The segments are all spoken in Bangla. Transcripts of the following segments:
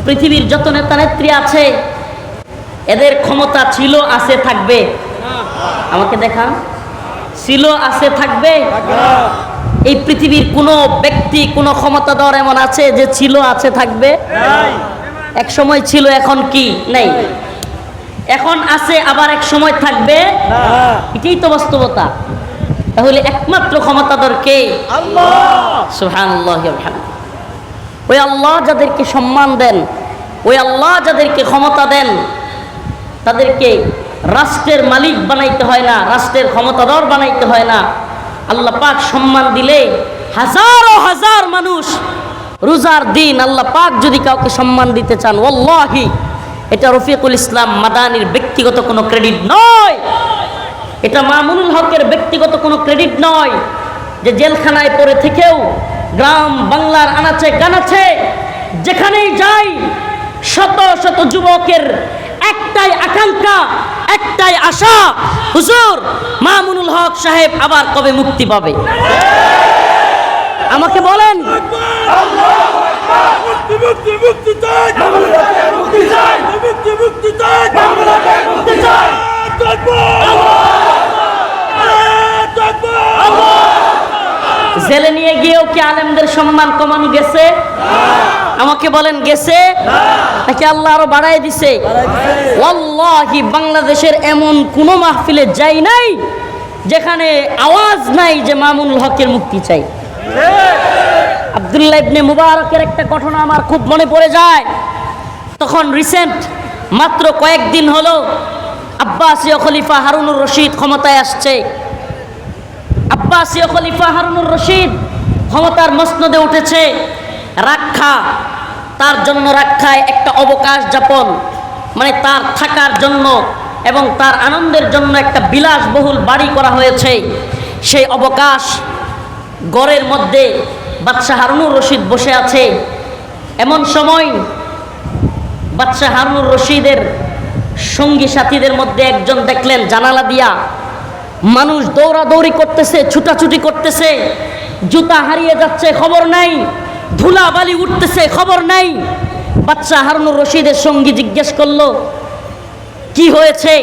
পৃথিবীর যত নেতা নেত্রী আছে এদের ক্ষমতা ছিল, আছে, থাকবে? আমাকে দেখান। ছিল, আছে, থাকবে? এই পৃথিবীর কোনো ব্যক্তি, কোনো ক্ষমতাধর এমন আছে যে ছিল, আছে, থাকবে? এক সময় ছিল, এখন কি নেই? এখন আছে, আবার এক সময় থাকবে? এটাই তো বাস্তবতা। তাহলে একমাত্র ক্ষমতাধর কে? আল্লাহ। সুবহানাল্লাহ। ওই আল্লাহ যাদেরকে সম্মান দেন, ওই আল্লাহ যাদেরকে ক্ষমতা দেন, তাদেরকে রাষ্ট্রের মালিক বানাইতে হয় না, রাষ্ট্রের ক্ষমতাধর বানাইতে হয় না। আল্লাহ পাক সম্মান দিলে হাজারো হাজার মানুষ রোজার দিন আল্লাহ পাক যদি কাউকে সম্মান দিতে চান, ওয়াল্লাহি এটা রফিকুল ইসলাম মাদানির ব্যক্তিগত কোনো ক্রেডিট নয়, এটা মামুনুল হকের ব্যক্তিগত কোনো ক্রেডিট নয় যে জেলখানায় পড়ে থেকেও গ্রাম বাংলার আনাচে কানাচে যেখানেই যাই শত শত যুবকের একটাই আকাঙ্ক্ষা, একটাই আশা, হুজুর মামুনুল হক সাহেব আবার কবে মুক্তি পাবে? আমাকে বলেন। জেলে নিয়ে গিয়েও কি আলেমদের সম্মান কমানো গেছে? আমাকে বলেন, গেছে নাকি আল্লাহ আরো বাড়াই দিছে? ওয়াল্লাহি বাংলাদেশের এমন কোন মাহফিলে যাই নাই যেখানে আওয়াজ নাই যে মামুনুল হকের মুক্তি চাই। আব্দুল্লাহ ইবনে মুবারকের একটা ঘটনা আমার খুব মনে পড়ে যায়। তখন রিসেন্ট মাত্র কয়েকদিন হলো আব্বাসীয় খলিফা হারুনুর রশিদ ক্ষমতায় আসছে। আব্বাসীয় খলিফা হারুনুর রশিদ ক্ষমতার মসনদে উঠেছে। রাক্ষা, তার জন্য রাক্ষায় একটা অবকাশ যাপন, মানে তার থাকার জন্য এবং তার আনন্দের জন্য একটা বিলাসবহুল বাড়ি করা হয়েছে। সেই অবকাশ গড়ের মধ্যে বাদশাহ হারুনুর রশিদ বসে আছে। এমন সময় বাদশাহ হারুনুর রশিদের সঙ্গী সাথীদের মধ্যে একজন দেখলেন জানালা দিয়া মানুষ দৌড়াদৌড়ি করতেছে, ছুটাছুটি করতেছে, জুতা হারিয়ে যাচ্ছে খবর নাই, ধুলা বালি উঠতেছে খবর নাই। বাদশাহ হারুনুর রশিদের সঙ্গী জিজ্ঞেস করলো, কি হয়েছে?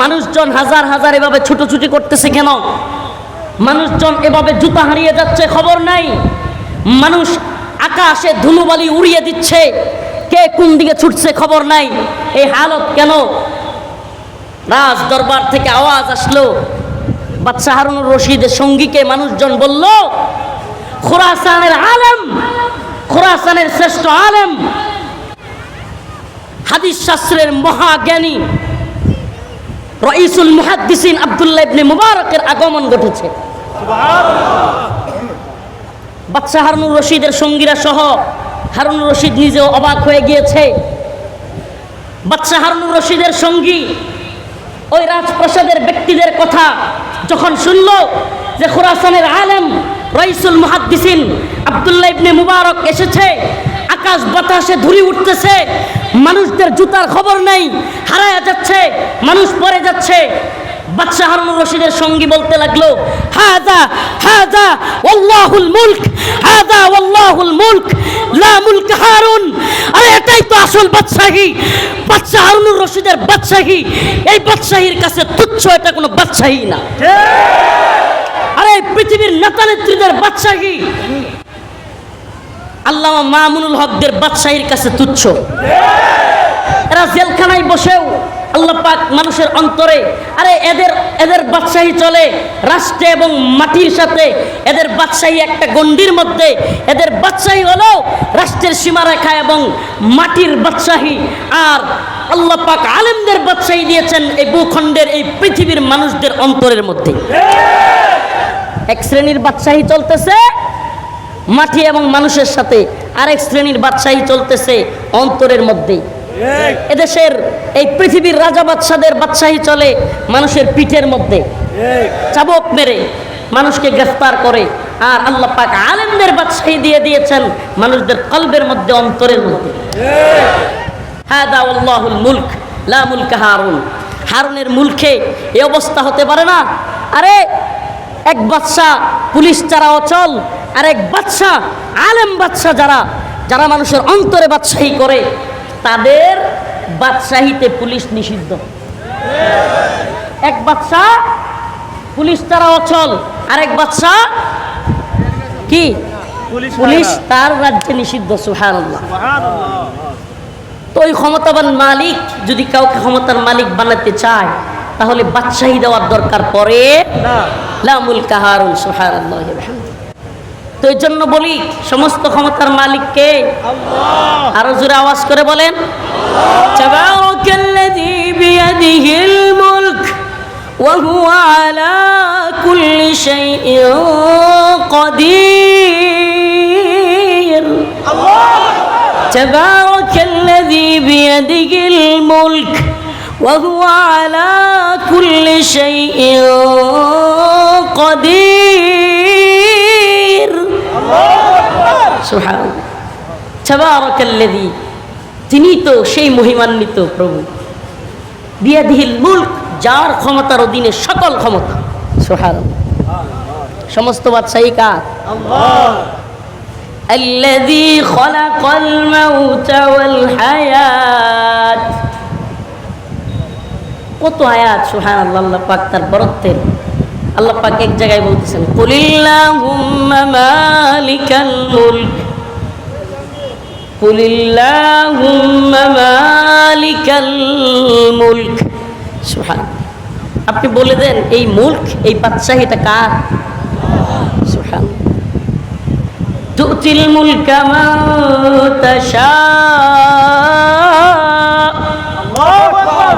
মানুষজন হাজার হাজার এভাবে ছুটোছুটি করতেছে কেন? মানুষজন এভাবে জুতা হারিয়ে যাচ্ছে খবর নাই, মানুষ আকাশে ধুলোবালি উড়িয়ে দিচ্ছে, কে কোন দিকে ছুটছে খবর নাই, এই হালত কেন? রাজ দরবার থেকে আওয়াজ আসলো। বাদশাহ হারুনুর রশিদের সঙ্গীকে মানুষজন বলল, খোরাসানের আলেম, খোরাসানের শ্রেষ্ঠ আলেম, হাদিস শাস্ত্রের মহাজ্ঞানী রাইসুল মুহাদ্দিসিন আব্দুল্লাহ ইবনে মুবারকের আগমন ঘটেছে। বাদশাহ হারুনুর রশিদের সঙ্গীরা সহ হারুনুর রশিদ নিজেও অবাক হয়ে গিয়েছে। বাদশাহ হারুনুর রশিদের সঙ্গী ওই রাজপ্রাসাদের ব্যক্তিদের কথা যখন শুনল যে খোরাসানের আলেম রাইসুল মুহাদ্দিসিন আব্দুল্লাহ ইবনে মুবারক এসেছে, আকাশ বাতাসে ধুলি উঠতেছে, মানুষদের জুতার খবর নেই, হারায়া যাচ্ছে, মানুষ পড়ে যাচ্ছে, বাদশাহ হারুনুর রশিদের সঙ্গী বলতে লাগলো, হাযা হাযা ওয়াল্লাহুল মুলক, হাযা ওয়াল্লাহুল মুলক, লা মুলক হারুন। আরে এটাই তো আসল বাদশাহী, বাদশাহ হারুনুর রশিদের বাদশাহী। এই বাদশাহীর কাছে তুচ্ছ, এটা কোনো বাদশাহী না। আরে পৃথিবীর নেতা নেত্রীদের বাদশাহী আল্লামা মামুনুল হকদের বাদশাহীর কাছে তুচ্ছ। এরা জেলখানায় বসেও আল্লাহ পাক মানুষের অন্তরে, আরে এদের বাদশাহী চলে রাষ্ট্রে এবং মাটির সাথে, এদের বাদশাহী একটা গণ্ডির মধ্যে, এদের বাদশাহী হলো রাষ্ট্রের সীমারেখা এবং মাটির বাদশাহী। আর আল্লাহ পাক আলেমদের বাদশাহী দিয়েছেন এই ভূখণ্ডের, এই পৃথিবীর মানুষদের অন্তরের মধ্যে। এক শ্রেণীর বাদশাহী চলতেছে মাটি এবং মানুষের সাথে, আরেক শ্রেণীর বাদশাহী চলতেছে অন্তরের মধ্যে। এদেশের এই পৃথিবীর রাজা বাদশাদের বাদশাহী চলে মানুষের পিঠের মধ্যে, চাবুক মেরে মানুষকে গ্রেফতার করে। আর আল্লাহ পাক আলেমদের বাদশাহী দিয়ে দিয়েছেন মানুষদের কলবের মধ্যে, অন্তরের মধ্যে। হাদা আল্লাহুল মুলক লা মুলক হারুন। হারুনের মুলকে এই অবস্থা হতে পারে না। আরে এক বাদশা পুলিশ ছাড়া অচল, আর এক বাদশা আলেম বাদশা যারা মানুষের অন্তরে বাদশাহী করে, তাদের বাদশাহিতে পুলিশ নিষিদ্ধ। এক বাদশাহ পুলিশ তারা অচল, আরেক বাদশাহ কি পুলিশ তার রাজ্যে নিষিদ্ধ। সুবহানাল্লাহ। তো ওই ক্ষমতাবান মালিক যদি কাউকে ক্ষমতার মালিক বানাতে চায় তাহলে বাদশাহী দেওয়ার দরকার পড়ে না। লা মুলকা হারুন। সুবহানাল্লাহ। তো এই জন্য বলি সমস্ত ক্ষমতার মালিক কে? আল্লাহ। আরো জোরে আওয়াজ করে বলেন তাবারাকাল্লাযী বিয়াদিহিল মুলক ওয়া হুয়া আলা কুল্লি শাইইন কাদির। আল্লাহ। তাবারাকাল্লাযী বিয়াদিহিল মুলক ওয়া হুয়া আলা কুল্লি শাইইন কাদির। সুবহানাল্লাহ। তাবারাকাল্লাযী, তিনি তো সেই মহিমান্বিত প্রভু, বিয়াদিহিল মুলক, যার ক্ষমতার অধীনে সকল ক্ষমতা। সুবহানাল্লাহ। সমস্ত বাদশাহী কার? আল্লাহ। আল্লাযী খালাকাল মাউতা ওয়াল হায়াত। কত আয়াত। সুবহানাল্লাহ। আল্লাহ পাক তার বরত্বের, আল্লাহ পাক এক জায়গায় বলতেছেন কুলিল্লাহুম্মা মালিকাল মুলক, কুলিল্লাহুম্মা মালিকাল মুলক। সুবহানাল্লাহ। আপনি বলে দেন এই মুলক, এই বাদশাহীটা কার? সুবহানাল্লাহ। তুতিল মুলকা মান তাশা। আল্লাহু আকবার।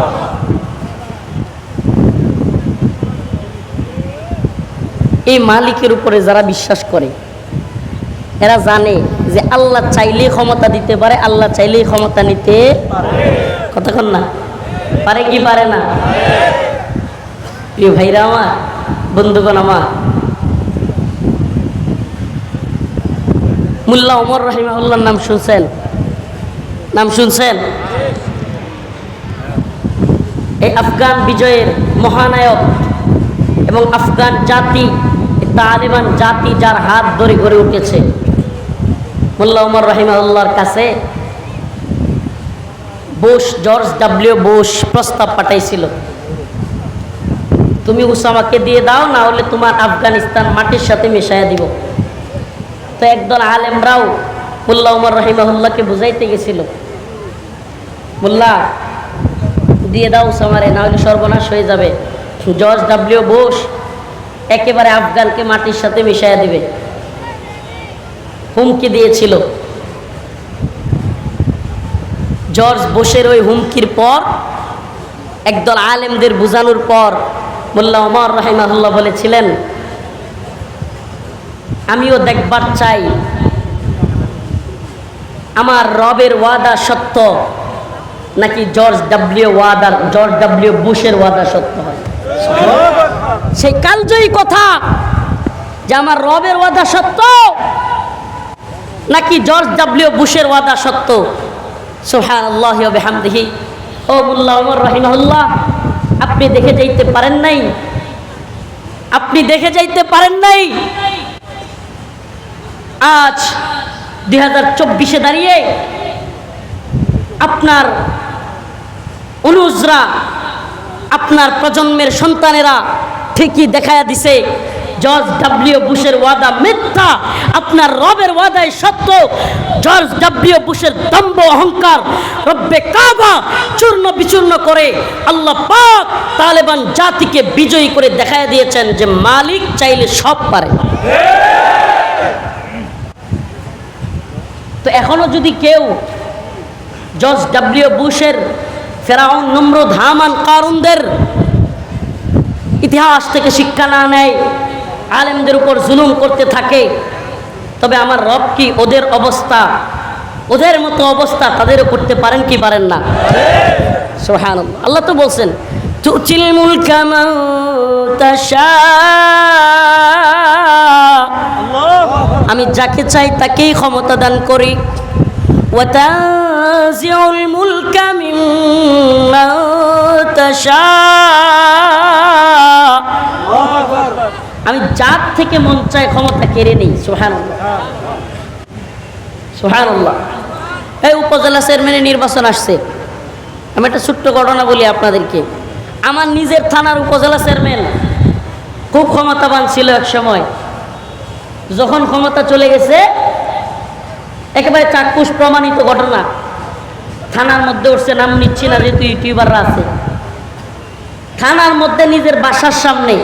এই মালিকের উপরে যারা বিশ্বাস করে এরা জানে যে আল্লাহ চাইলেই ক্ষমতা দিতে পারে, আল্লাহ চাইলেই ক্ষমতা নিতে পারে। কতক্ষণ না পারে কি পারে না? প্রিয় ভাইরা আমার, বন্ধুগণ আমার, মোল্লা ওমর রাহিমাহুল্লাহর নাম শুনছেন? নাম শুনছেন? এই আফগান বিজয়ের মহানায়ক এবং আফগান জাতি, তালেবান জাতি যার হাত ধরে গড়ে উঠেছে, মোল্লা ওমর রাহিমাহুল্লাহর কাছে জর্জ ডব্লিউ বুশ প্রস্তাব পাঠাইছিল, তুমি উসামাকে দিয়ে দাও, না হলে তোমার আফগানিস্তান মাটির সাথে মিশাইয়া দিব। তো একদল আলেমরাও মোল্লা ওমর রাহিমাহুল্লাহকে বুঝাইতে গেছিল, মোল্লা দিয়ে দাও উসামারে, না হলে সর্বনাশ হয়ে যাবে। জর্জ ডব্লিউ বুশ একেবারে আফগানকে মাটির সাথে মিশাইয়া দিবে, হুমকি দিয়েছিল। জর্জ বুশের ওই হুমকির পর, একদল আলেমদের বুঝানোর পর মোল্লা ওমর রাহিমাহুল্লাহ বলেছিলেন, আমিও দেখবার চাই আমার রবের ওয়াদা সত্য নাকি জর্জ ডব্লিউ বুশের ওয়াদা সত্য হয়। সেই কালজয়ী কথা যে আমার রবের ওয়াদা সত্য নাকি জর্জ ডব্লিউ বুশের ওয়াদা সত্য। সুবহানাল্লাহি ওয়া বিহামদিহি। ও মোল্লা ওমর রাহিমাহুল্লাহ, আপনি দেখে যাইতে পারেন নাই? আপনি দেখে যাইতে পারেন নাই আজ 2024-এ দাঁড়িয়ে আপনার অনুজরা, আপনার প্রজন্মের সন্তানেরা ঠিকই দেখায়া দিছে জর্জ ডব্লিউ বুশের ওয়াদা মিথ্যা, আপনার রবের ওয়াদাই সত্য। জর্জ ডব্লিউ বুশের দম্ভ অহংকার রব্বে কাবা চূর্ণ বিচূর্ণ করে আল্লাহ পাক তালেবান জাতিকে বিজয়ী করে দেখায়া দিয়েছেন যে মালিক চাইলে সব পারে। তো এখনো যদি কেউ জর্জ ডব্লিউ বুশের, ফেরাউন, নমরুদ, হামান, কারুনদের ইতিহাস থেকে শিক্ষা না নেয়, আলেমদের উপর জুলুম করতে থাকে, তবে আমার রব কি ওদের অবস্থা, ওদের মতো অবস্থা তাদেরও করতে পারেন কি পারেন না? সুবহানাল্লাহ। আল্লাহ তো বলছেন তুতিল মুলকা মান তাশা, আমি যাকে চাই তাকেই ক্ষমতা দান করি। ওয়া তানজিউল মুলকা মিম্মান তাশা, আমি যার থেকে মন চায় ক্ষমতা কেড়ে নেই। সুবহানাল্লাহ, সুবহানাল্লাহ। এই উপজেলা চেয়ারম্যানের নির্বাচন আসছে। আমি একটা ছোট্ট ঘটনা বলি আপনাদেরকে। আমার নিজের থানার উপজেলা চেয়ারম্যান খুব ক্ষমতাবান ছিল এক সময়। যখন ক্ষমতা চলে গেছে, একেবারে চাক্ষুষ প্রমাণিত ঘটনা, থানার মধ্যে উঠছে, নাম নিচ্ছি না যেহেতু ইউটিউবাররা আছে, থানার মধ্যে নিজের বাসার সামনে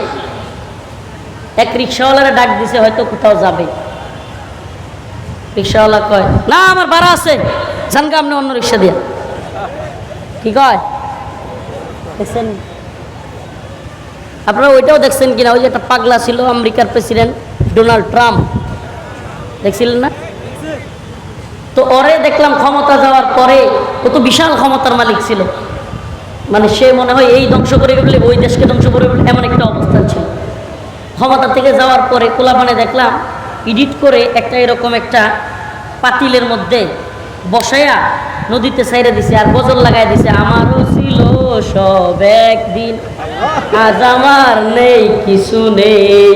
এক রিক্সাওয়ালারা ডাক দিছে, হয়তো কোথাও যাবে। রিক্সাওয়ালা কয়, না আমার ভাড়া আছে, জানগা আপনি অন্য রিক্সা দিয়া। কি কয়? দেখছেন আপনারা? ওইটাও দেখছেন কিনা? ওই যে একটা পাগলা ছিল আমেরিকার প্রেসিডেন্ট ডোনাল্ড ট্রাম্প, দেখছিলেন না? তো ওরে দেখলাম ক্ষমতা যাওয়ার পরে, ও তো বিশাল ক্ষমতার মালিক ছিল, মানে সে মনে হয় এই ধ্বংস করে ফেললে ওই দেশকে ধ্বংস করে ফেললে, এমন একটা অবস্থান ছিল। ক্ষমতা থেকে যাওয়ার পরে কোলাপানে দেখলাম এডিট করে একটা এরকম একটা পাতিলের মধ্যে বসায়া নদীতে ছাইড়ে দিছে, আর গজল লাগাই দিছে, আমারও ছিল সব একদিন, আজ আমার নেই কিছু নেই।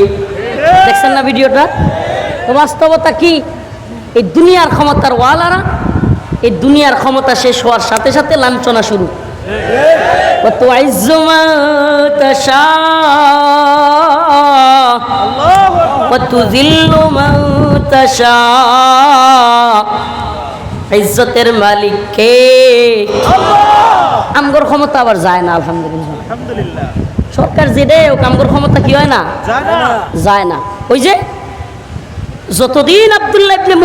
দেখছেন না ভিডিওটা? বাস্তবতা কি? এই দুনিয়ার ক্ষমতার ওয়ালারা, এই দুনিয়ার ক্ষমতা শেষ হওয়ার সাথে সাথে লাঞ্ছনা শুরু। ইজ্জতের মালিক কে? আমগর ক্ষমতা আবার যায় না, আলহামদুলিল্লাহ। সরকার যেটা হোক, আমগর ক্ষমতা কি হয় না? যায় না। ওই যে যতদিন আব্দুল্লাহ ইবনে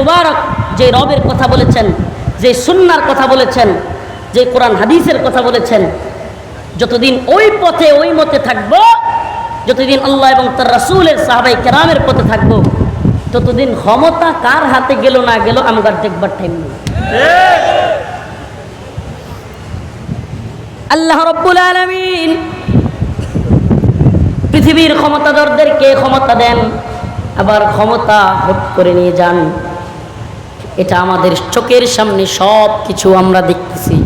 মুবারক যে রবের কথা বলেছেন, যে সুন্নাহর কথা বলেছেন, যে কোরআন হাদিসের কথা বলেছেন, যতদিন ওই পথে ওই মতে থাকবো, যতদিন আল্লাহ এবং তার রাসূলের সাহাবায়ে কেরামের পথে থাকবো, ততদিন ক্ষমতা কার হাতে গেল না গেল আমগার দেখবার টাইম নেই। আল্লাহ রাব্বুল আলামিন পৃথিবীর ক্ষমতাধরদেরকে ক্ষমতা দেন, আবার ক্ষমতা হট করে নিয়ে যান। এটা আমাদের চোখের সামনে সব কিছু আমরা দেখতেছি,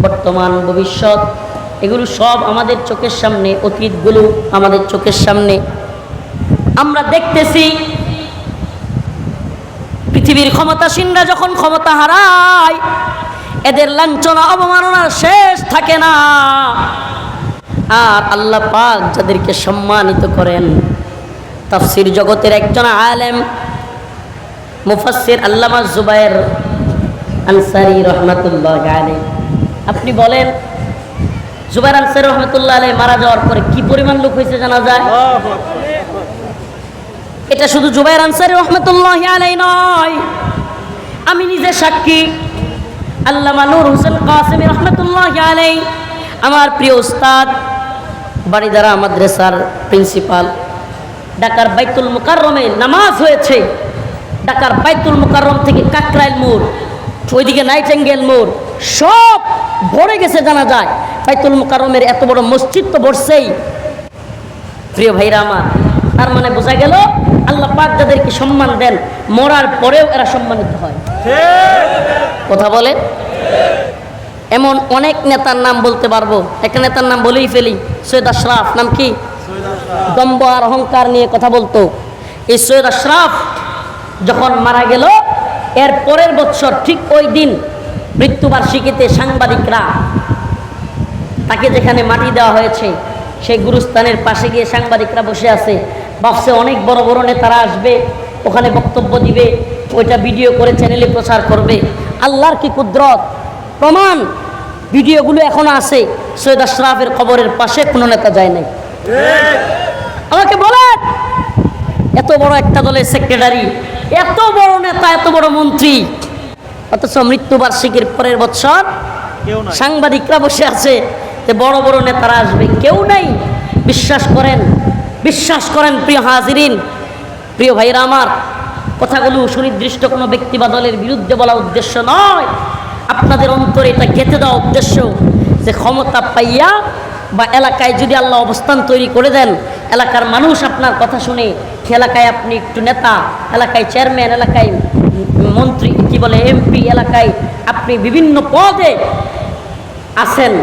বর্তমান ভবিষ্যৎ এগুলো সব আমাদের চোখের সামনে, অতীতগুলো আমাদের চোখের সামনে আমরা দেখতেছি। পৃথিবীর ক্ষমতাসীনরা যখন ক্ষমতা হারায়, এদের লাঞ্ছনা অবমাননার শেষ থাকে না। আর আল্লাহ পাক যাদেরকে সম্মানিত করেন, তাফসীর জগতের একজন আলেম মুফাসসির আল্লামা জুবায়ের আনসারী রাহমাতুল্লাহ আলাইহি, আপনি বলেন জুবায়ের আনসারী রাহমাতুল্লাহ আলাইহি মারা যাওয়ার পরে কি পরিমাণ লোক হয়েছে জানা যায়? এটা শুধু জুবায়ের আনসারী রাহমাতুল্লাহ আলাইহি নয়, আমি নিজে সাক্ষী। আল্লামা নূর হোসেন কাসেমী রাহমাতুল্লাহ আলাইহি, আমার প্রিয় উস্তাদ, বাড়িদারা মাদ্রাসার প্রিন্সিপাল, ঢাকার বাইতুল মুকাররমে নামাজ হয়েছে। ঢাকার বাইতুল মুকাররম থেকে কাকরাইল মোড়, ওইদিকে নাইটেঙ্গেল মোড় সব ভরে গেছে জানা যায়। বাইতুল মুকাররমের এত বড় মসজিদ তো ভরছেই। প্রিয় ভাইরা আমার, তার মানে বোঝা গেল আল্লাহ পাক যাদেরকে সম্মান দেন, মরার পরেও এরা সম্মানিত হয়। কথা বলে? এমন অনেক নেতার নাম বলতে পারবো, একটা নেতার নাম বলেই ফেলি, সৈয়দ আশরাফ। নাম কি? দম্ভ আর অহংকার নিয়ে কথা বলতো। এই সৈয়দ আশরাফ যখন মারা গেল, এর পরের বছর ঠিক ওই দিন মৃত্যুবার্ষিকীতে সাংবাদিকরা তাকে যেখানে মাটি দেওয়া হয়েছে সেই গুরুস্থানের পাশে গিয়ে সাংবাদিকরা বসে আছে, ভাবছে অনেক বড় বড় নেতারা আসবে, ওখানে বক্তব্য দিবে, ওইটা ভিডিও করে চ্যানেলে প্রচার করবে। আল্লাহর কি কুদরত! প্রমাণ ভিডিওগুলো এখনো আছে। সৈয়দ আশরাফের কবরের পাশে কোনো নেতা যায় নাই। আমাকে বলেন, এত বড় একটা দলের সেক্রেটারি, এত বড় নেতা, এত বড় মন্ত্রী, অথচ মৃত্যুবার্ষিকীর পরের বছর সাংবাদিকরা বসে আছে যে বড় বড় নেতারা আসবে, কেউ নেই। বিশ্বাস করেন, বিশ্বাস করেন প্রিয় হাজিরিন, প্রিয় ভাইরা আমার, কথাগুলো সুনির্দিষ্ট কোনো ব্যক্তি বা দলের বিরুদ্ধে বলা উদ্দেশ্য নয়, আপনাদের অন্তরে এটা গেঁথে দেওয়া উদ্দেশ্য যে ক্ষমতা পাইয়া বা এলাকায় যদি আল্লাহ অবস্থান তৈরি করে দেন, এলাকার মানুষ আপনার কথা শুনে, এলাকায় আপনি একটু নেতা, এলাকায় চেয়ারম্যান, এলাকায় মন্ত্রী, কি বলে এমপি, এলাকায় আপনি বিভিন্ন পদে আছেন,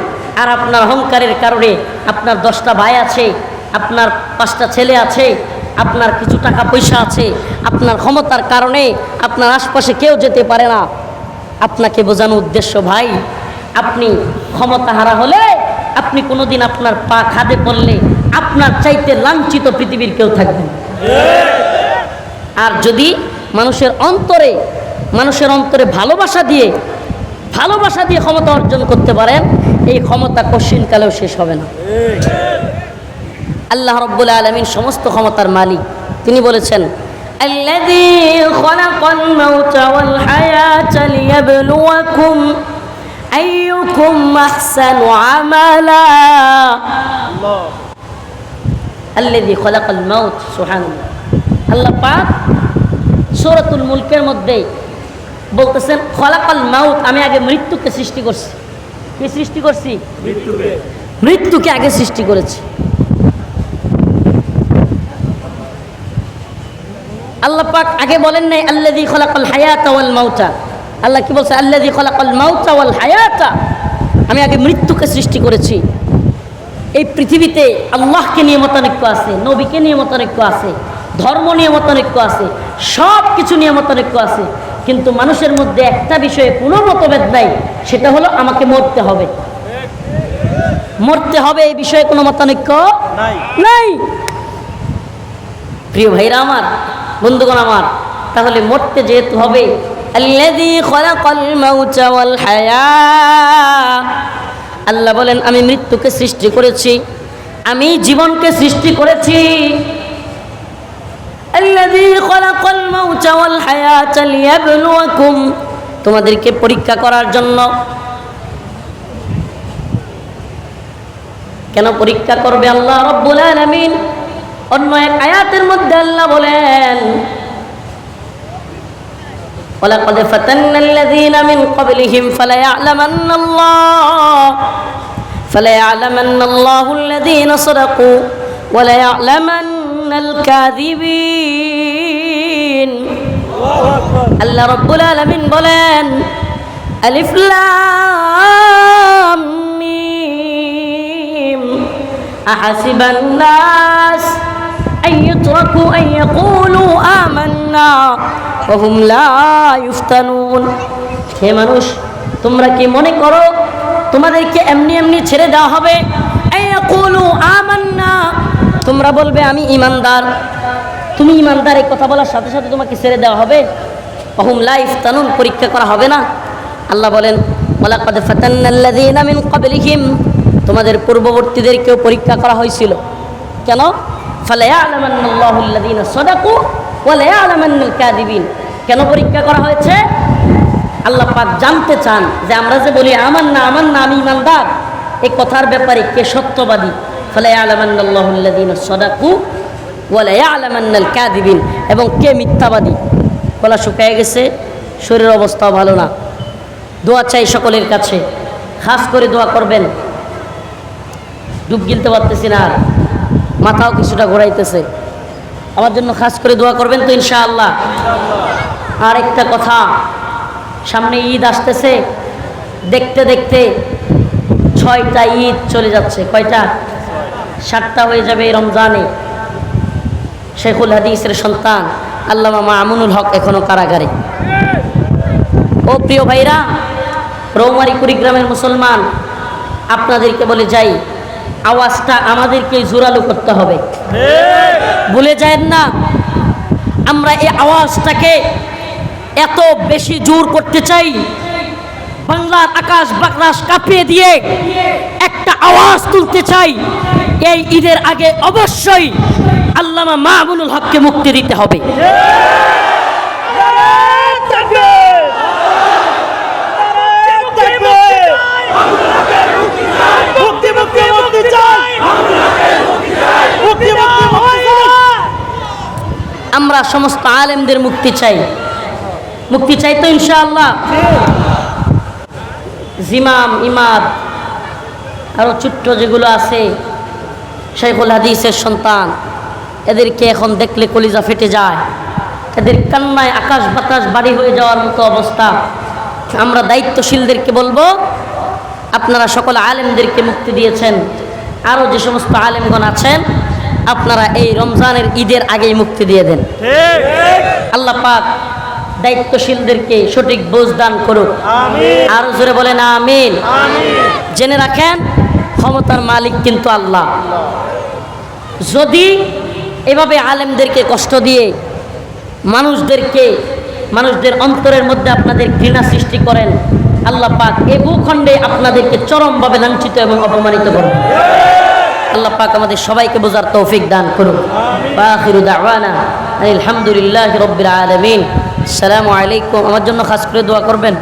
আর আপনার অহংকারের কারণে আপনার 10টা ভাই আছে, আপনার 5টা ছেলে আছে, আপনার কিছু টাকা পয়সা আছে, আপনার ক্ষমতার কারণে আপনার আশপাশে কেউ যেতে পারে না। আপনাকে বোঝানোর উদ্দেশ্য, ভাই আপনি ক্ষমতা হারা হলে, আপনি কোনোদিন আপনার পা খাদে পড়লে আপনার চাইতে লাঞ্ছিত পৃথিবীর কেউ থাকবে না। আর যদি মানুষের অন্তরে ভালোবাসা দিয়ে ক্ষমতা অর্জন করতে পারেন, এই ক্ষমতা কশিনকালেও শেষ হবে না। আল্লাহ রাব্বুল আলামিন সমস্ত ক্ষমতার মালিক। তিনি বলেছেন, আল্লাযী খালাকাল মাউতা ওয়াল হায়াতা লিয়াবলুয়াকুম আইয়ুকুম আহসানু আমালা। আল্লাযী খালাকাল মাউত, সুবহানাল্লাহ। আল্লাহ পাক সূরাতুল মুলকের মধ্যে বলতেছেন, খালাকাল মাউত, আমি আগে মৃত্যুকে সৃষ্টি করছি। কি সৃষ্টি করছি? মৃত্যুকে আগে সৃষ্টি করেছি। আল্লাহ পাক আগে বলেন নাই আল্লাযী খালাকাল হায়াতা ওয়াল মাউতা। আল্লাহ কি বলছে? আল্লাযী খালাকাল মাউতা ওয়াল হায়াতা, আমি আগে মৃত্যুকে সৃষ্টি করেছি। এই পৃথিবীতে আল্লাহকে নিয়ে মতানৈক্য আছে, নবীকে নিয়ে মতানৈক্য আছে, ধর্ম নিয়ে মতানৈক্য আছে, সব কিছু নিয়ে মতানৈক্য আছে, কিন্তু মানুষের মধ্যে একটা বিষয়ে কোনো মতভেদ নাই, সেটা হলো আমাকে মরতে হবে। মরতে হবে, এই বিষয়ে কোনো মতানৈক্য নাই। প্রিয় ভাইরা আমার, বন্ধুগণ আমার, তাহলে মরতে যেতে হবে। আল্লাযী খালাকাল মাউতা ওয়াল হায়া, আল্লাহ বলেন আমি মৃত্যুকে সৃষ্টি করেছি, আমি জীবনকে সৃষ্টি করেছি। আল্লাযী খালাকাল মাউতা ওয়াল হায়াতা লিয়াবলুয়াকুম, তোমাদেরকে পরীক্ষা করার জন্য। কেন পরীক্ষা করবে আল্লাহ রাব্বুল আলামিন? অন্য এক আয়াতের মধ্যে আল্লাহ বলেন, ওয়ালাকাদ ফাতান্নাল্লাযীনা মিন ক্বাবলিহিম ফালায়া'লামান্নাল্লাহুল্লাযীনা সাদাকু ওয়া লায়া'লামান্নাল কাযিবিন। আল্লাহ রাব্বুল আলামিন বলেন, আলিফ লাম মিম আহাসিবান নাস আন ইউতরাকু আন ইয়াকুলু আমান্না ওয়া হুম লা ইফতানুন। হে মানুষ, তোমরা কি মনে করো তোমাদেরকে এমনি এমনি ছেড়ে দেওয়া হবে? আন ইয়াকুলু আমান্না, তোমরা বলবে আমি ঈমানদার। তুমি ঈমানদার, এই কথা বলার সাথে সাথে তোমাকে ছেড়ে দেওয়া হবে? ওয়া হুম লা ইফতানুন, পরীক্ষা করা হবে না? আল্লাহ বলেন, ওয়ালাকাদ ফাতান্নাল্লাযীনা মিন ক্বাবলিহিম, তোমাদের পূর্ববর্তীদেরকেও পরীক্ষা করা হয়েছিল। কেন? ফালায়া'লামান্নাল্লাহুল্লাযীনা সাদাকু ওয়া লায়া'লামান্নাল কাযিবিন। কেন পরীক্ষা করা হয়েছে? আল্লাহ পাক জানতে চান যে আমরা যে বলি আমান্না আমান্না, আমি ঈমানদার, এই কথার ব্যাপারে কে সত্যবাদী। ফালায়া'লামান্নাল্লাহুল্লাযীনা সাদাকু ওয়া লায়া'লামান্নাল কাযিবিন, এবং কে মিথ্যাবাদী। গলা শুকিয়ে গেছে, শরীরের অবস্থাও ভালো না। দোয়া চাই সকলের কাছে, খাস করে দোয়া করবেন। ডুব গিলতে পারতেছি না, আর মাথাও কিছুটা ঘোরাইতেছে। আমার জন্য খাস করে দোয়া করবেন তো ইনশাআল্লাহ। আর একটা কথা, সামনে ঈদ আসতেছে, দেখতে দেখতে 6টা ঈদ চলে যাচ্ছে। কয়টা? 7টা হয়ে যাবে এই রমজানে। শেখুল হাদিসের সন্তান আল্লামা মামুনুল হক এখনো কারাগারে। ও প্রিয় ভাইরা, রৌমারী কুড়িগ্রামের মুসলমান, আপনাদেরকে বলে যাই, আওয়াজটা আমাদেরকে জোরালো করতে হবে, ভুলে যায়েন না। আমরা এই আওয়াজটাকে এত বেশি জোর করতে চাই, বাংলার আকাশ বাতাস কাঁপিয়ে দিয়ে একটা আওয়াজ তুলতে চাই। এই ঈদের আগে অবশ্যই আল্লামা মামুনুল হককে মুক্তি দিতে হবে। আমরা সমস্ত আলেমদের মুক্তি চাই। মুক্তি চাই তো ইনশাআল্লাহ। জিমাম, ইমাদ, আরো ছোট্ট যেগুলো আছে, শেখুল হাদিসের সন্তান, এদেরকে এখন দেখলে কলিজা ফেটে যায়। এদের কান্নায় আকাশ বাতাস বাড়ি হয়ে যাওয়ার মতো অবস্থা। আমরা দায়িত্বশীলদেরকে বলবো, আপনারা সকল আলেমদেরকে মুক্তি দিয়েছেন, আরও যে সমস্ত আলেমগণ আছেন আপনারা এই রমজানের ঈদের আগেই মুক্তি দিয়ে দেন। আল্লাহ পাক দায়িত্বশীলদেরকে সঠিক বোঝ দান করুক, আরো জোরে বলেন আমিন। জেনে রাখেন ক্ষমতার মালিক কিন্তু আল্লাহ। যদি এভাবে আলেমদেরকে কষ্ট দিয়ে মানুষদের অন্তরের মধ্যে আপনাদের ঘৃণা সৃষ্টি করেন, আল্লাহ পাক এ ভূখণ্ডে আপনাদেরকে চরমভাবে লাঞ্ছিত এবং অপমানিত করবেন। আল্লাহ পাক আমাদের সবাইকে বোঝার তৌফিক দান করুন। ওয়া আখিরু দাওয়ানা আলহামদুলিল্লাহি রাব্বিল আলামিন। আসসালামু আলাইকুম। আমার জন্য খাস করে দোয়া করবেন।